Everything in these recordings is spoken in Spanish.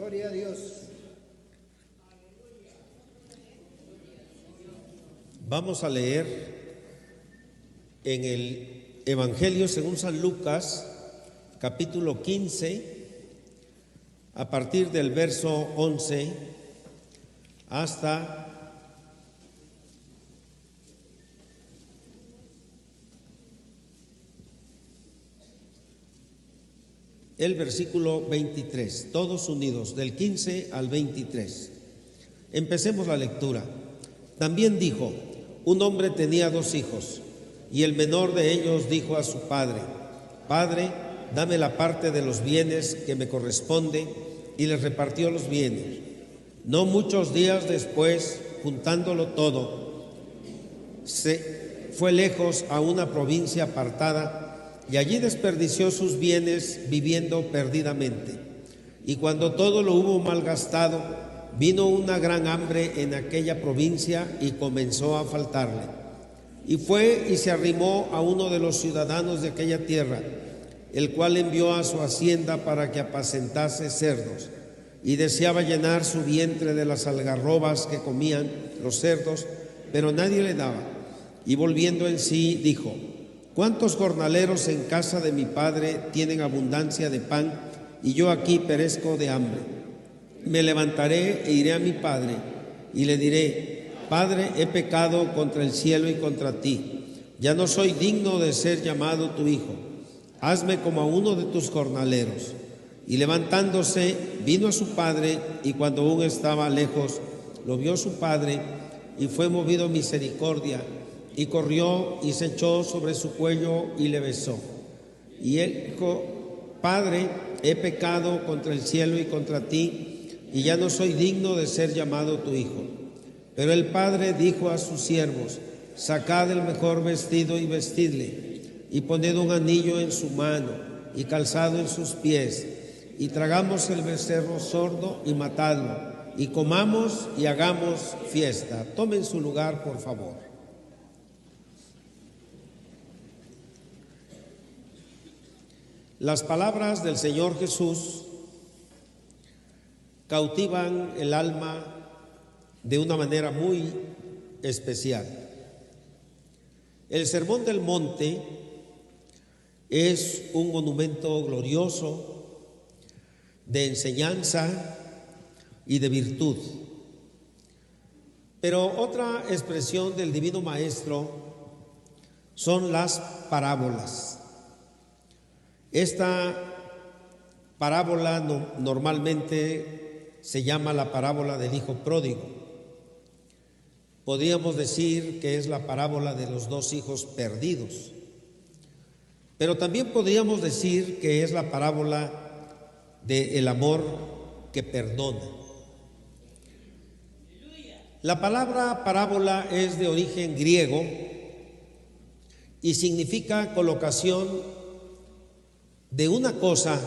Gloria a Dios. Vamos a leer en el Evangelio según San Lucas, capítulo 15, a partir del verso 11 hasta el versículo 23, todos unidos, del 15 al 23. Empecemos la lectura. También dijo: un hombre tenía 2 hijos, y el menor de ellos dijo a su padre: Padre, dame la parte de los bienes que me corresponde, y les repartió los bienes. No muchos días después, juntándolo todo, se fue lejos a una provincia apartada, y allí desperdició sus bienes viviendo perdidamente. Y cuando todo lo hubo malgastado, vino una gran hambre en aquella provincia y comenzó a faltarle. Y fue y se arrimó a uno de los ciudadanos de aquella tierra, el cual envió a su hacienda para que apacentase cerdos, y deseaba llenar su vientre de las algarrobas que comían los cerdos, pero nadie le daba. Y volviendo en sí, dijo: ¿cuántos jornaleros en casa de mi padre tienen abundancia de pan, y yo aquí perezco de hambre? Me levantaré e iré a mi padre, y le diré: Padre, he pecado contra el cielo y contra ti. Ya no soy digno de ser llamado tu hijo. Hazme como a uno de tus jornaleros. Y levantándose, vino a su padre, y cuando aún estaba lejos, lo vio su padre, y fue movido a misericordia, y corrió y se echó sobre su cuello y le besó. Y él dijo: Padre, he pecado contra el cielo y contra ti, y ya no soy digno de ser llamado tu hijo. Pero el padre dijo a sus siervos: sacad el mejor vestido y vestidle, y poned un anillo en su mano y calzado en sus pies, y tragamos el becerro sordo y matadlo, y comamos y hagamos fiesta. Tomen su lugar, por favor. Las palabras del Señor Jesús cautivan el alma de una manera muy especial. El Sermón del Monte es un monumento glorioso de enseñanza y de virtud. Pero otra expresión del Divino Maestro son las parábolas. Esta parábola normalmente se llama la parábola del Hijo Pródigo. Podríamos decir que es la parábola de los 2 hijos perdidos, pero también podríamos decir que es la parábola del amor que perdona. La palabra parábola es de origen griego y significa colocación de una cosa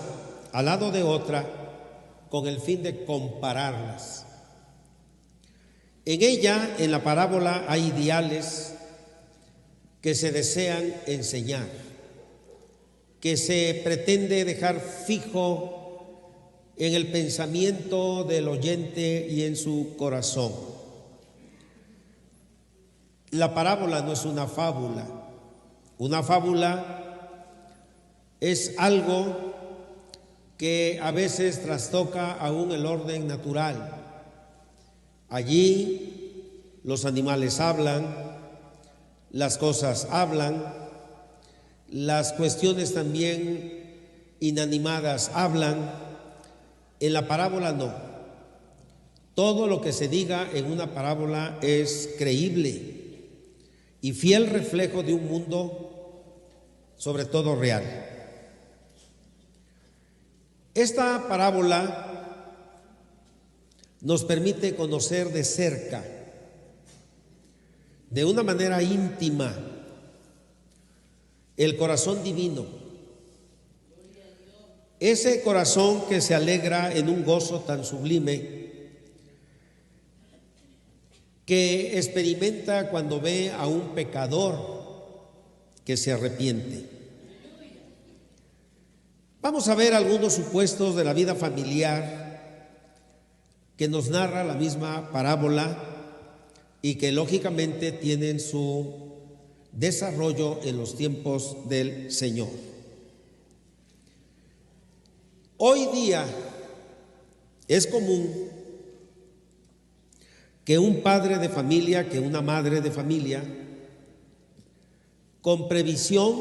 al lado de otra con el fin de compararlas. En ella, en la parábola, hay ideales que se desean enseñar, que se pretende dejar fijo en el pensamiento del oyente y en su corazón. La parábola no es una fábula. Una fábula es algo que a veces trastoca aún el orden natural. Allí los animales hablan, las cosas hablan, las cuestiones también inanimadas hablan. En la parábola no. Todo lo que se diga en una parábola es creíble y fiel reflejo de un mundo, sobre todo real. Esta parábola nos permite conocer de cerca, de una manera íntima, el corazón divino. Ese corazón que se alegra en un gozo tan sublime, que experimenta cuando ve a un pecador que se arrepiente. Vamos a ver algunos supuestos de la vida familiar que nos narra la misma parábola y que lógicamente tienen su desarrollo en los tiempos del Señor. Hoy día es común que un padre de familia, que una madre de familia, con previsión,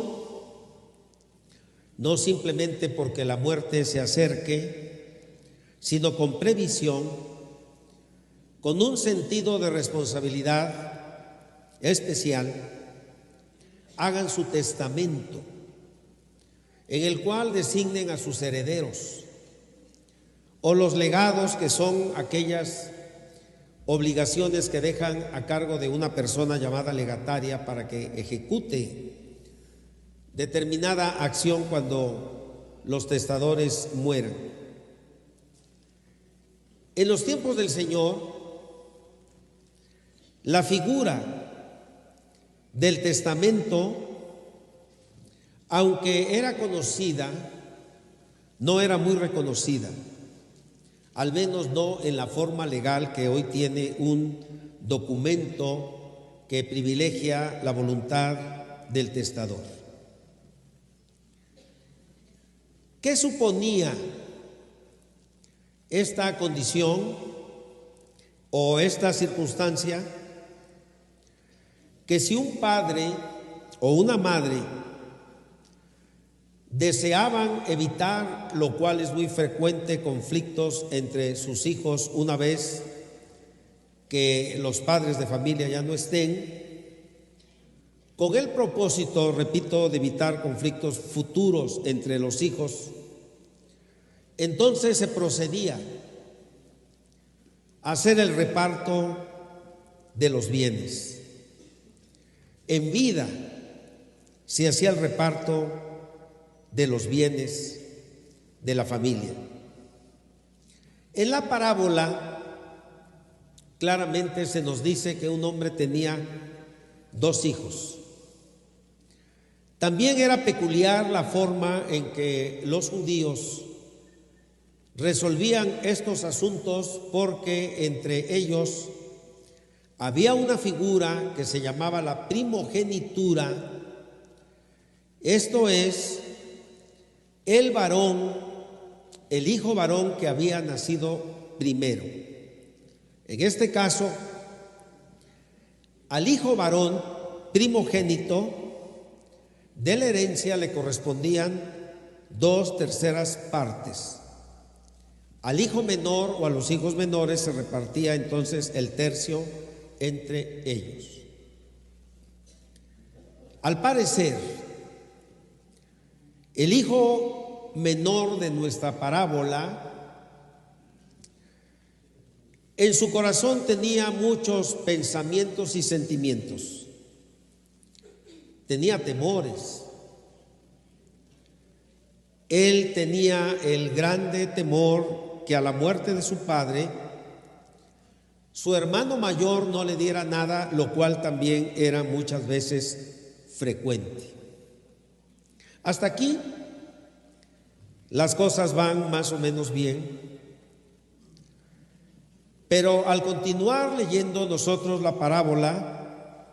no simplemente porque la muerte se acerque, sino con previsión, con un sentido de responsabilidad especial, hagan su testamento, en el cual designen a sus herederos, o los legados, que son aquellas obligaciones que dejan a cargo de una persona llamada legataria para que ejecute determinada acción cuando los testadores mueran. En los tiempos del Señor, la figura del testamento, aunque era conocida, no era muy reconocida, al menos no en la forma legal que hoy tiene un documento que privilegia la voluntad del testador. ¿Qué suponía esta condición o esta circunstancia? Que si un padre o una madre deseaban evitar, lo cual es muy frecuente, conflictos entre sus hijos una vez que los padres de familia ya no estén, con el propósito, repito, de evitar conflictos futuros entre los hijos, entonces se procedía a hacer el reparto de los bienes. En vida se hacía el reparto de los bienes de la familia. En la parábola claramente se nos dice que un hombre tenía 2 hijos. También era peculiar la forma en que los judíos resolvían estos asuntos, porque entre ellos había una figura que se llamaba la primogenitura, esto es, el varón, el hijo varón que había nacido primero. En este caso, al hijo varón primogénito de la herencia le correspondían 2/3 partes. Al hijo menor o a los hijos menores se repartía entonces el tercio entre ellos. Al parecer, el hijo menor de nuestra parábola, en su corazón tenía muchos pensamientos y sentimientos. Tenía temores. Él tenía el grande temor que a la muerte de su padre, su hermano mayor no le diera nada, lo cual también era muchas veces frecuente. Hasta aquí las cosas van más o menos bien, pero al continuar leyendo nosotros la parábola,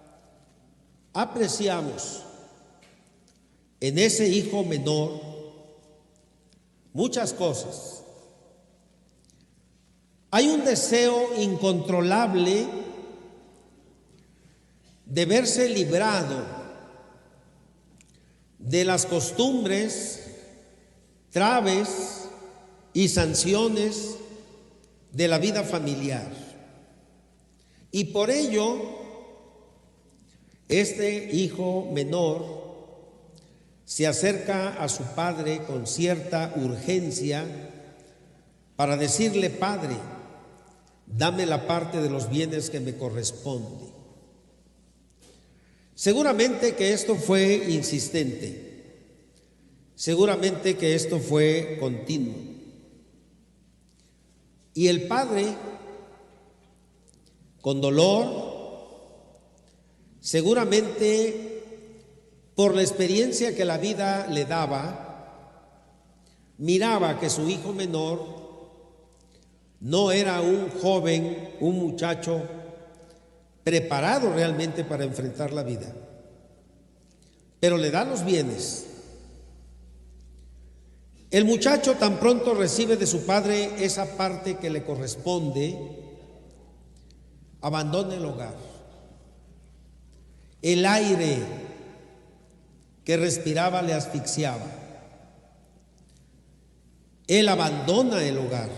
apreciamos en ese hijo menor muchas cosas. Hay un deseo incontrolable de verse librado de las costumbres, traves y sanciones de la vida familiar. Y por ello, este hijo menor se acerca a su padre con cierta urgencia para decirle: Padre, dame la parte de los bienes que me corresponde. Seguramente que esto fue insistente, seguramente que esto fue continuo. Y el padre, con dolor, seguramente por la experiencia que la vida le daba, miraba que su hijo menor No era un joven, un muchacho preparado realmente para enfrentar la vida, pero le da los bienes. El muchacho tan pronto recibe de su padre esa parte que le corresponde, abandona el hogar. El aire que respiraba le asfixiaba. Él abandona el hogar.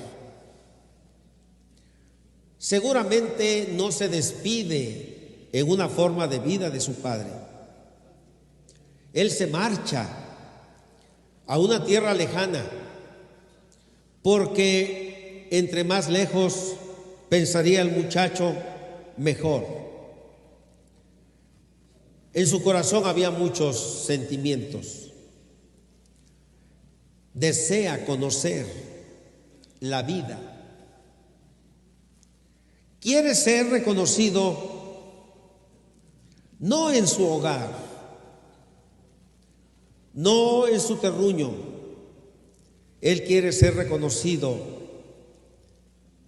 Seguramente no se despide en una forma de vida de su padre. Él se marcha a una tierra lejana, porque entre más lejos, pensaría el muchacho, mejor. En su corazón había muchos sentimientos. Desea conocer la vida. Quiere ser reconocido no en su hogar, no en su terruño. Él quiere ser reconocido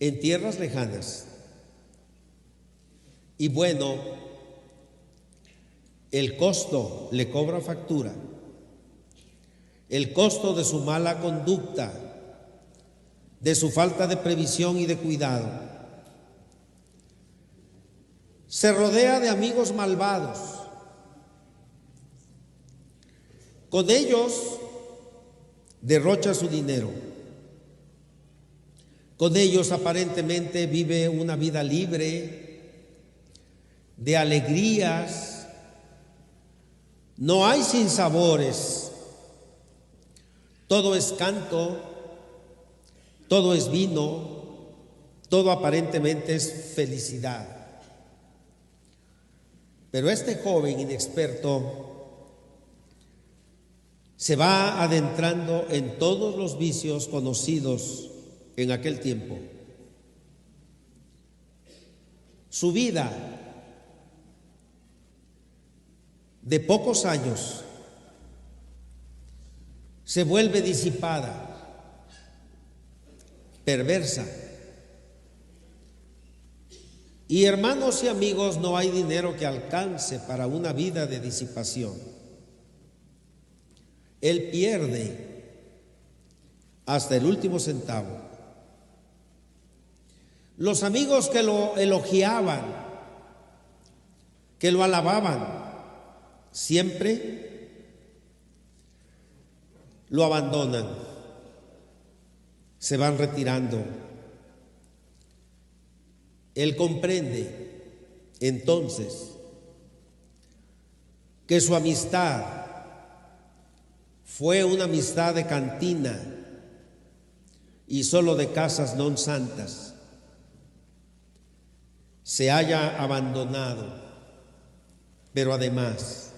en tierras lejanas. Y bueno, el costo le cobra factura. El costo de su mala conducta, de su falta de previsión y de cuidado. Se rodea de amigos malvados. Con ellos derrocha su dinero. Con ellos aparentemente vive una vida libre, de alegrías. No hay sinsabores. Todo es canto, todo es vino, todo aparentemente es felicidad. Pero este joven inexperto se va adentrando en todos los vicios conocidos en aquel tiempo. Su vida de pocos años se vuelve disipada, perversa. Y hermanos y amigos, no hay dinero que alcance para una vida de disipación. Él pierde hasta el último centavo. Los amigos que lo elogiaban, que lo alababan, siempre lo abandonan, se van retirando. Él comprende entonces que su amistad fue una amistad de cantina y solo de casas non santas. Se haya abandonado, pero además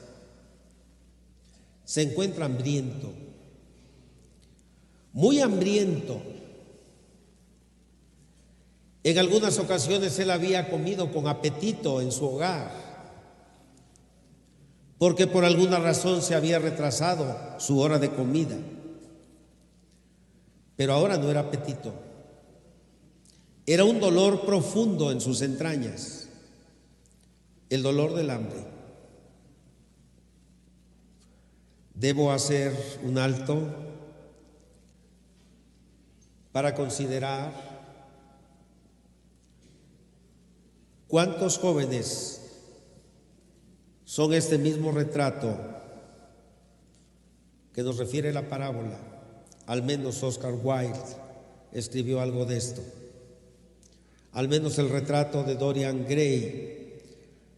se encuentra hambriento, muy hambriento. En algunas ocasiones él había comido con apetito en su hogar, porque por alguna razón se había retrasado su hora de comida. Pero ahora no era apetito, era un dolor profundo en sus entrañas, el dolor del hambre. Debo hacer un alto para considerar cuántos jóvenes son este mismo retrato que nos refiere la parábola. Al menos Oscar Wilde escribió algo de esto. Al menos el retrato de Dorian Gray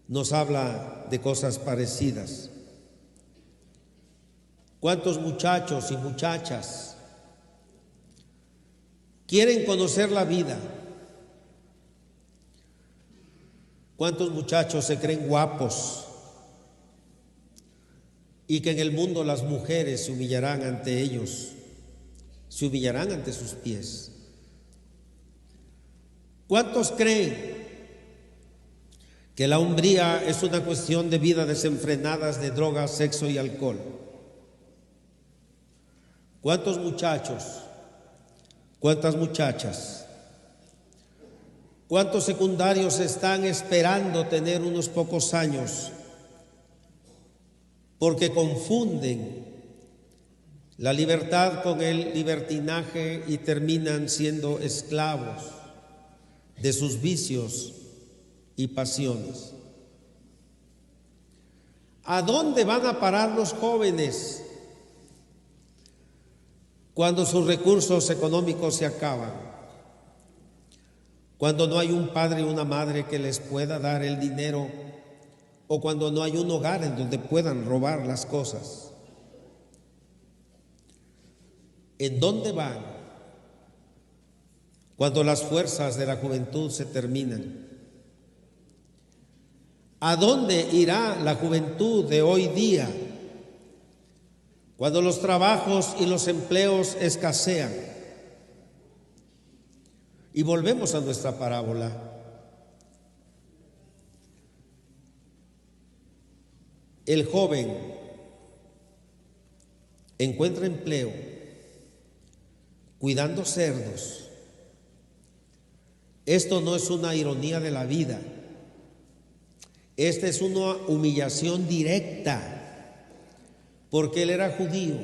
nos habla de cosas parecidas. ¿Cuántos muchachos y muchachas quieren conocer la vida? ¿Cuántos muchachos se creen guapos y que en el mundo las mujeres se humillarán ante ellos, se humillarán ante sus pies? ¿Cuántos creen que la hombría es una cuestión de vida desenfrenadas de drogas, sexo y alcohol? ¿Cuántos muchachos, cuántas muchachas ¿Cuántos secundarios están esperando tener unos pocos años porque confunden la libertad con el libertinaje y terminan siendo esclavos de sus vicios y pasiones? ¿A dónde van a parar los jóvenes cuando sus recursos económicos se acaban? Cuando no hay un padre o una madre que les pueda dar el dinero, o cuando no hay un hogar en donde puedan robar las cosas. ¿En dónde van cuando las fuerzas de la juventud se terminan? ¿A dónde irá la juventud de hoy día cuando los trabajos y los empleos escasean? Y volvemos a nuestra parábola. El joven encuentra empleo cuidando cerdos. Esto no es una ironía de la vida. Esta es una humillación directa, porque él era judío.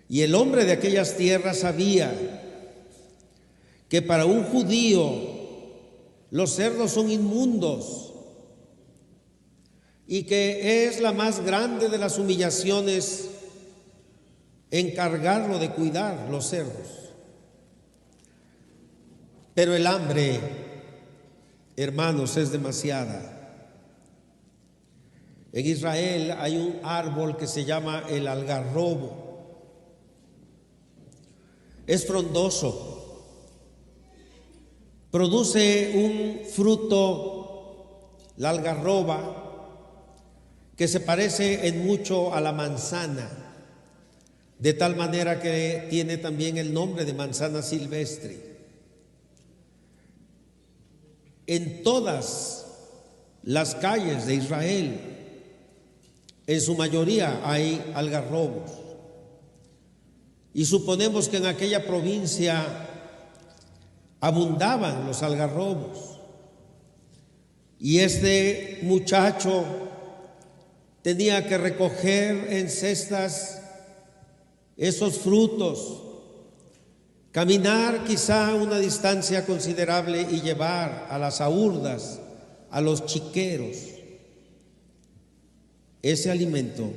Y el hombre de aquellas tierras sabía que para un judío los cerdos son inmundos y que es la más grande de las humillaciones encargarlo de cuidar los cerdos. Pero el hambre, hermanos, es demasiada. En Israel hay un árbol que se llama el algarrobo. Es frondoso. Produce un fruto, la algarroba, que se parece en mucho a la manzana, de tal manera que tiene también el nombre de manzana silvestre. En todas las calles de Israel, en su mayoría hay algarrobos. Y suponemos que en aquella provincia abundaban los algarrobos. Y este muchacho tenía que recoger en cestas esos frutos, caminar quizá una distancia considerable y llevar a las aurdas, a los chiqueros, ese alimento.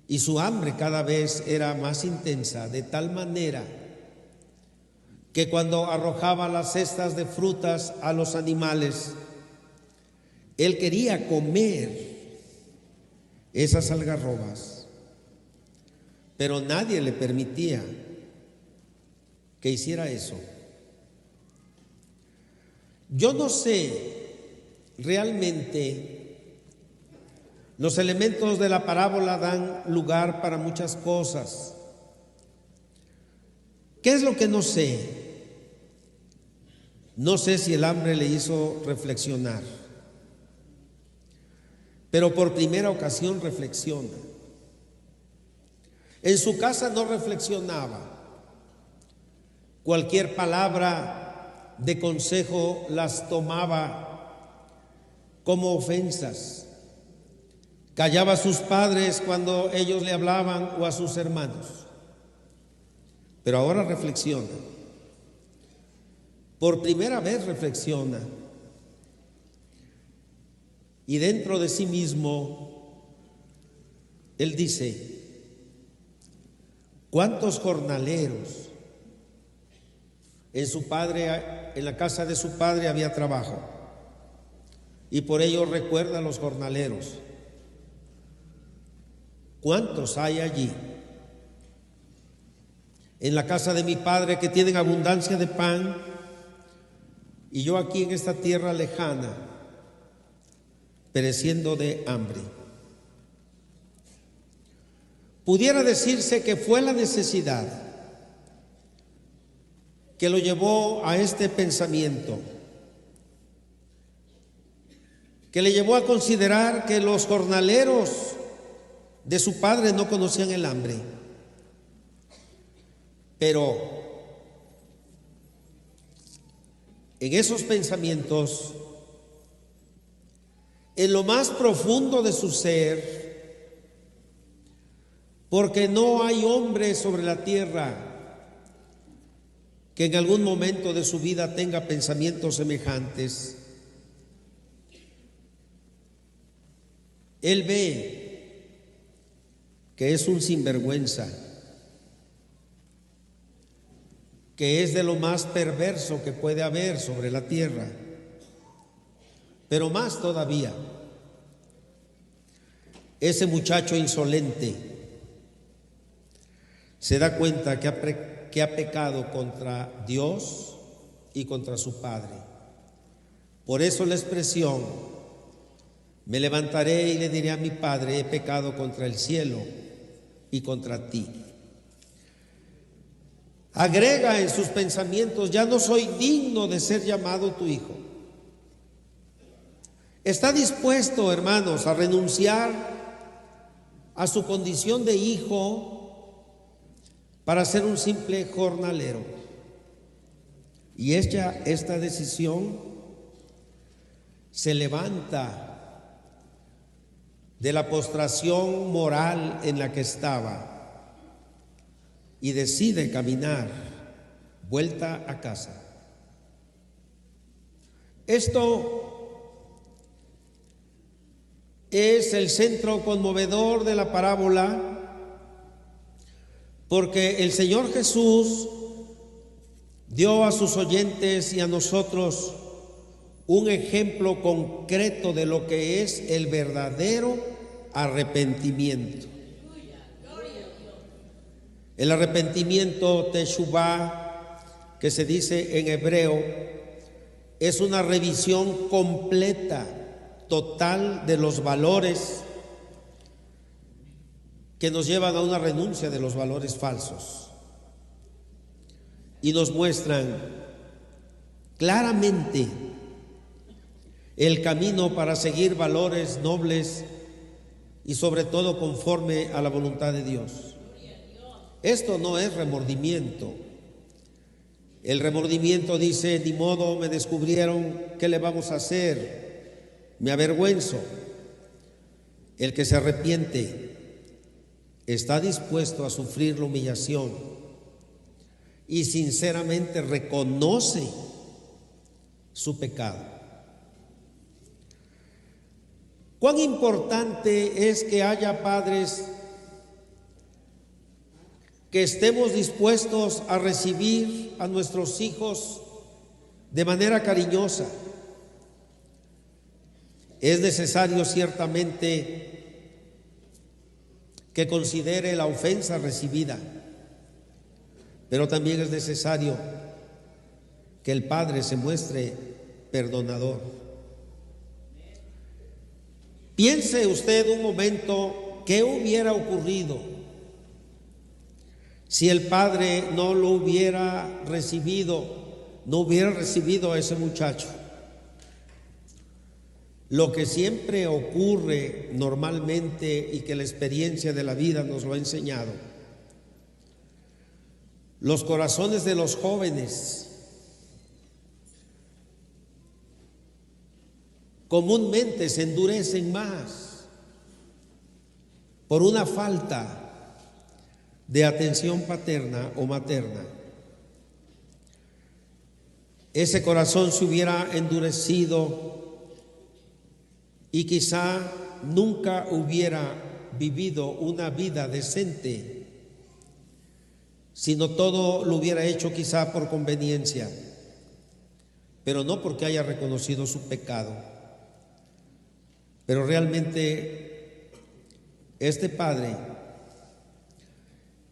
Y su hambre cada vez era más intensa, de tal manera que cuando arrojaba las cestas de frutas a los animales, él quería comer esas algarrobas, pero nadie le permitía que hiciera eso. Yo no sé realmente, los elementos de la parábola dan lugar para muchas cosas. ¿Qué es lo que no sé? No sé si el hambre le hizo reflexionar, pero por primera ocasión reflexiona. En su casa no reflexionaba. Cualquier palabra de consejo las tomaba como ofensas. Callaba a sus padres cuando ellos le hablaban o a sus hermanos. Pero ahora reflexiona. Por primera vez reflexiona. Y dentro de sí mismo, él dice: ¿cuántos jornaleros? En la casa de su padre había trabajo, y por ello recuerda a los jornaleros. ¿Cuántos hay allí? En la casa de mi padre, que tienen abundancia de pan, y yo aquí en esta tierra lejana, pereciendo de hambre. Pudiera decirse que fue la necesidad que lo llevó a este pensamiento, que le llevó a considerar que los jornaleros de su padre no conocían el hambre. Pero en esos pensamientos, en lo más profundo de su ser, porque no hay hombre sobre la tierra que en algún momento de su vida tenga pensamientos semejantes. Él ve que es un sinvergüenza, que es de lo más perverso que puede haber sobre la tierra, pero más todavía, ese muchacho insolente se da cuenta que ha pecado contra Dios y contra su Padre. Por eso la expresión: me levantaré y le diré a mi Padre, he pecado contra el cielo y contra ti. Agrega en sus pensamientos: ya no soy digno de ser llamado tu hijo. Está dispuesto, hermanos, a renunciar a su condición de hijo para ser un simple jornalero. Y esta decisión se levanta de la postración moral en la que estaba y decide caminar vuelta a casa. Esto es el centro conmovedor de la parábola, porque el Señor Jesús dio a sus oyentes y a nosotros un ejemplo concreto de lo que es el verdadero arrepentimiento. El arrepentimiento teshuvá, que se dice en hebreo, es una revisión completa, total de los valores que nos llevan a una renuncia de los valores falsos y nos muestran claramente el camino para seguir valores nobles y sobre todo conforme a la voluntad de Dios. Esto no es remordimiento. El remordimiento dice: ni modo, me descubrieron, ¿qué le vamos a hacer? Me avergüenzo. El que se arrepiente está dispuesto a sufrir la humillación y sinceramente reconoce su pecado. Cuán importante es que haya padres que estemos dispuestos a recibir a nuestros hijos de manera cariñosa. Es necesario ciertamente que considere la ofensa recibida, pero también es necesario que el padre se muestre perdonador. Piense usted un momento qué hubiera ocurrido si el padre no hubiera recibido a ese muchacho. Lo que siempre ocurre normalmente y que la experiencia de la vida nos lo ha enseñado: los corazones de los jóvenes comúnmente se endurecen más por una falta de atención paterna o materna. Ese corazón se hubiera endurecido y quizá nunca hubiera vivido una vida decente, sino todo lo hubiera hecho quizá por conveniencia, pero no porque haya reconocido su pecado. Pero realmente este padre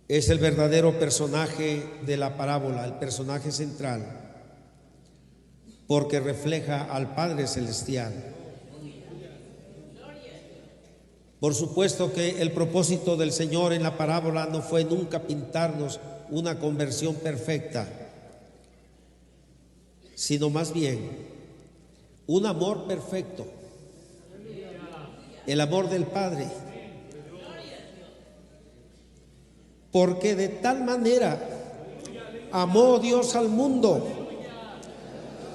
es el verdadero personaje de la parábola, el personaje central, porque refleja al Padre Celestial. Por supuesto que el propósito del Señor en la parábola no fue nunca pintarnos una conversión perfecta, sino más bien un amor perfecto, el amor del Padre. Porque de tal manera amó Dios al mundo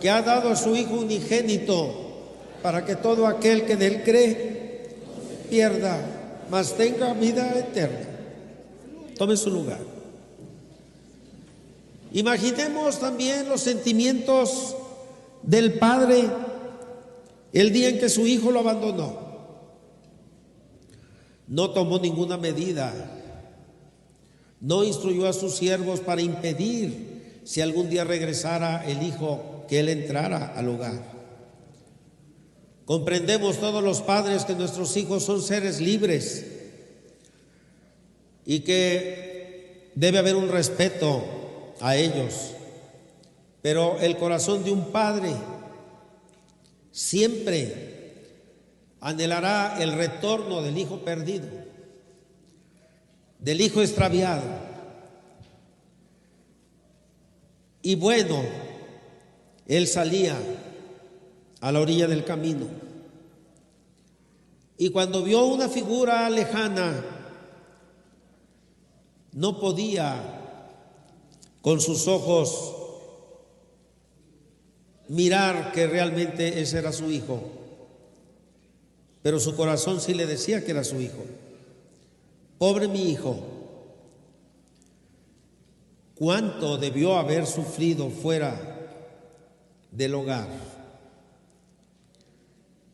que ha dado a su Hijo unigénito, para que todo aquel que en Él cree pierda, mas tenga vida eterna. Tome su lugar. Imaginemos también los sentimientos del Padre el día en que su Hijo lo abandonó. No tomó ninguna medida, no instruyó a sus siervos para impedir, si algún día regresara el Hijo, que Él entrara al hogar. Comprendemos todos los padres que nuestros hijos son seres libres y que debe haber un respeto a ellos, pero el corazón de un padre siempre anhelará el retorno del hijo perdido, del hijo extraviado. Y bueno, él salía a la orilla del camino y cuando vio una figura lejana, no podía con sus ojos mirar que realmente ese era su hijo, pero su corazón sí le decía que era su hijo. Pobre mi hijo, cuánto debió haber sufrido fuera del hogar.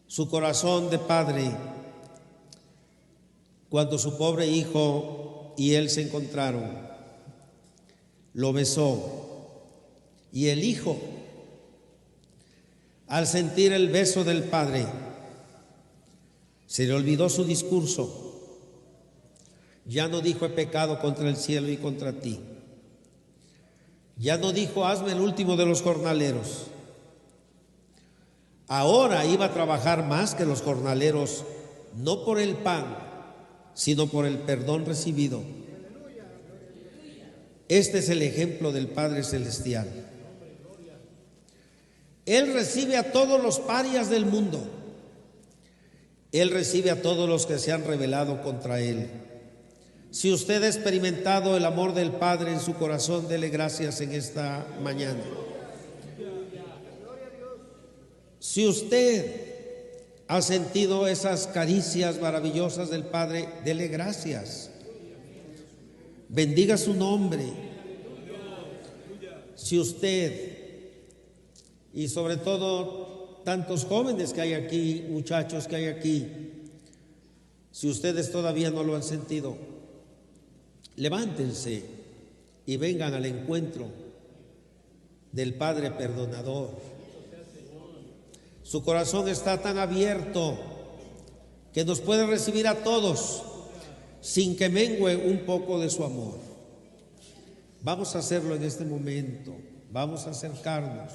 Su corazón de padre, cuando su pobre hijo y él se encontraron, lo besó, y el hijo, al sentir el beso del padre, se le olvidó su discurso. Ya no dijo: he pecado contra el cielo y contra ti. Ya no dijo: hazme el último de los jornaleros. Ahora iba a trabajar más que los jornaleros, no por el pan, sino por el perdón recibido. Este es el ejemplo del Padre Celestial. Él recibe a todos los parias del mundo. Él recibe a todos los que se han rebelado contra Él. Si usted ha experimentado el amor del Padre en su corazón, dele gracias en esta mañana. Si usted ha sentido esas caricias maravillosas del Padre, dele gracias. Bendiga su nombre. Si usted, y sobre todo tantos jóvenes que hay aquí, muchachos que hay aquí, si ustedes todavía no lo han sentido, levántense y vengan al encuentro del Padre perdonador. Su corazón está tan abierto que nos puede recibir a todos sin que mengue un poco de su amor. Vamos a hacerlo en este momento. Vamos a acercarnos.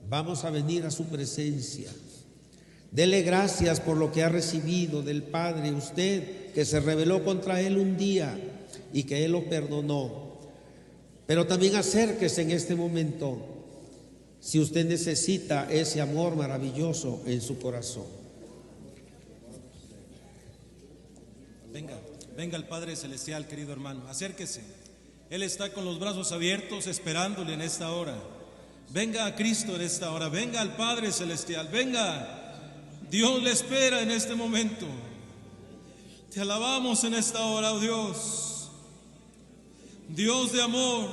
Vamos a venir a su presencia. Dele gracias por lo que ha recibido del Padre. Usted que se rebeló contra Él un día y que Él lo perdonó. Pero también acérquese en este momento si usted necesita ese amor maravilloso en su corazón. Venga el Padre Celestial, querido hermano, acérquese. Él está con los brazos abiertos esperándole en esta hora. Venga a Cristo en esta hora, venga al Padre Celestial, venga. Dios le espera en este momento. Te alabamos en esta hora, oh Dios. Dios de amor,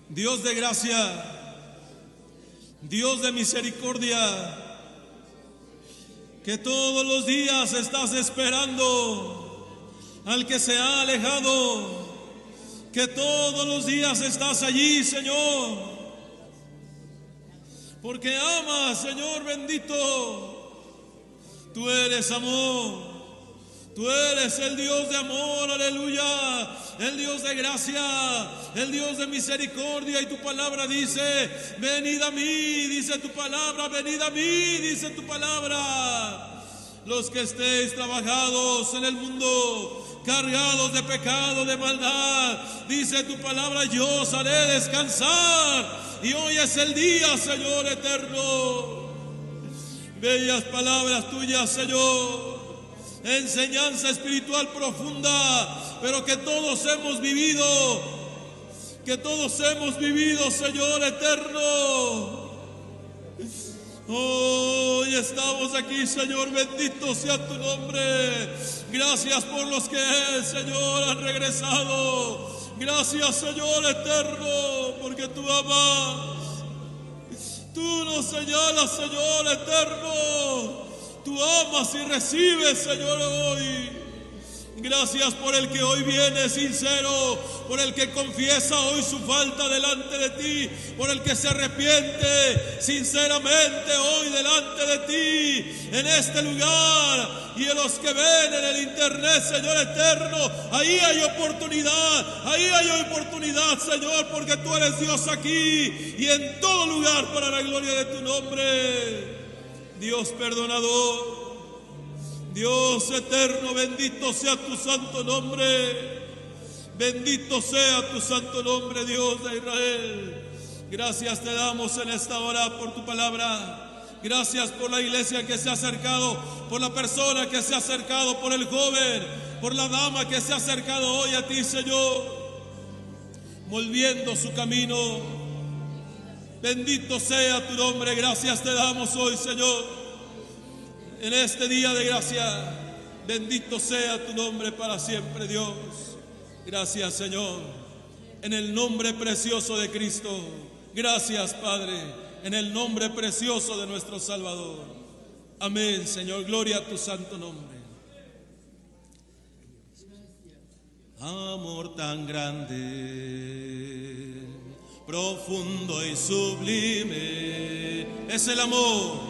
Dios de gracia, Dios de misericordia, que todos los días estás esperando al que se ha alejado, que todos los días estás allí, Señor, porque amas, Señor bendito. Tú eres amor. Tú eres el Dios de amor, aleluya, el Dios de gracia, el Dios de misericordia. Y tu palabra dice: venid a mí, dice tu palabra, venid a mí, dice tu palabra. Los que estéis trabajados en el mundo, cargados de pecado, de maldad, dice tu palabra, yo os haré descansar. Y hoy es el día, Señor eterno. Bellas palabras tuyas, Señor. Enseñanza espiritual profunda, pero que todos hemos vivido, que todos hemos vivido, Señor eterno. Hoy estamos aquí, Señor, bendito sea tu nombre. Gracias por los que, Señor, han regresado. Gracias, Señor eterno, porque tú amas. Tú nos señalas, Señor eterno. Tú amas y recibes, Señor, hoy. Gracias por el que hoy viene sincero, por el que confiesa hoy su falta delante de ti, por el que se arrepiente sinceramente hoy delante de ti, en este lugar, y en los que ven en el internet, Señor eterno. Ahí hay oportunidad, Señor, porque tú eres Dios aquí y en todo lugar para la gloria de tu nombre. Dios perdonador, Dios eterno, bendito sea tu santo nombre. Bendito sea tu santo nombre, Dios de Israel. Gracias te damos en esta hora por tu palabra. Gracias por la iglesia que se ha acercado, por la persona que se ha acercado, por el joven, por la dama que se ha acercado hoy a ti, Señor, volviendo su camino. Bendito sea tu nombre. Gracias te damos hoy, Señor. En este día de gracia, bendito sea tu nombre para siempre, Dios. Gracias, Señor, en el nombre precioso de Cristo. Gracias, Padre, en el nombre precioso de nuestro Salvador. Amén, Señor, gloria a tu santo nombre. Amor tan grande, profundo y sublime, es el amor